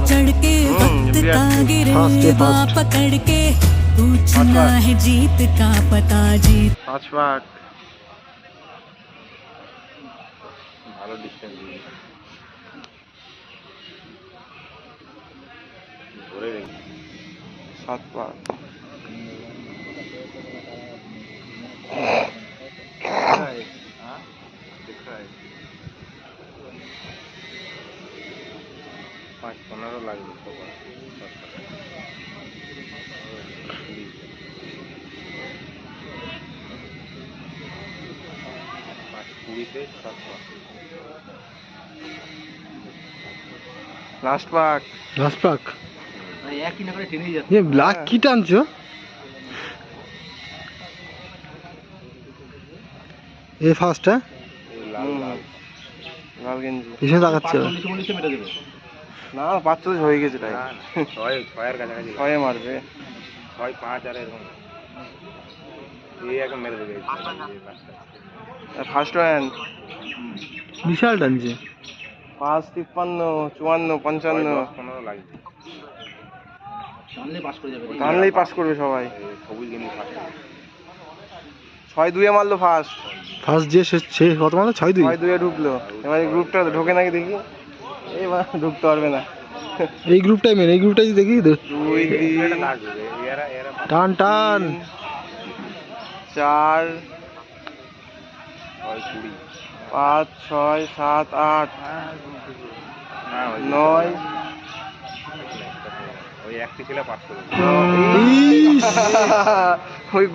चढ़ के वक्त का गिरे पकड़ के पूछना है जीत का पता जीत। 5 ভাগ ভালো ডিসটেন্স ধরে রেখে 7 ভাগ पाँच 15 লাগবে সবার लास्ट पाक ये ब्लैक की টানছো ये फास्ट है লাল গেঞ্জি পিছনে তাকাচ্ছে না 5 হয়ে গেছে তাই 6 এর কাছাকাছি 6 মারবে 6 5 আর এরকম এই এখন মেরে দেবে ফার্স্ট ওয়ান বিশাল টানছে 5 53 54 55 15 লাগবে টানলেই পাস করবে সবাই সবুজ গেঞ্জি ফার্স্ট 6-2 এ মারলো ফার্স্ট যে সে কত মারলো 6-2 6-2 এ ঢুকলো এবার এই গ্রুপটা ঢোকে নাকি দেখি এইবার ঢুকতে পারবে না এই গ্রুপটাই মেন এই গ্রুপটাই দেখি 2 টান টান 4 5 6 7 8 9 ওই একটি ছেলে পাস করবে ওই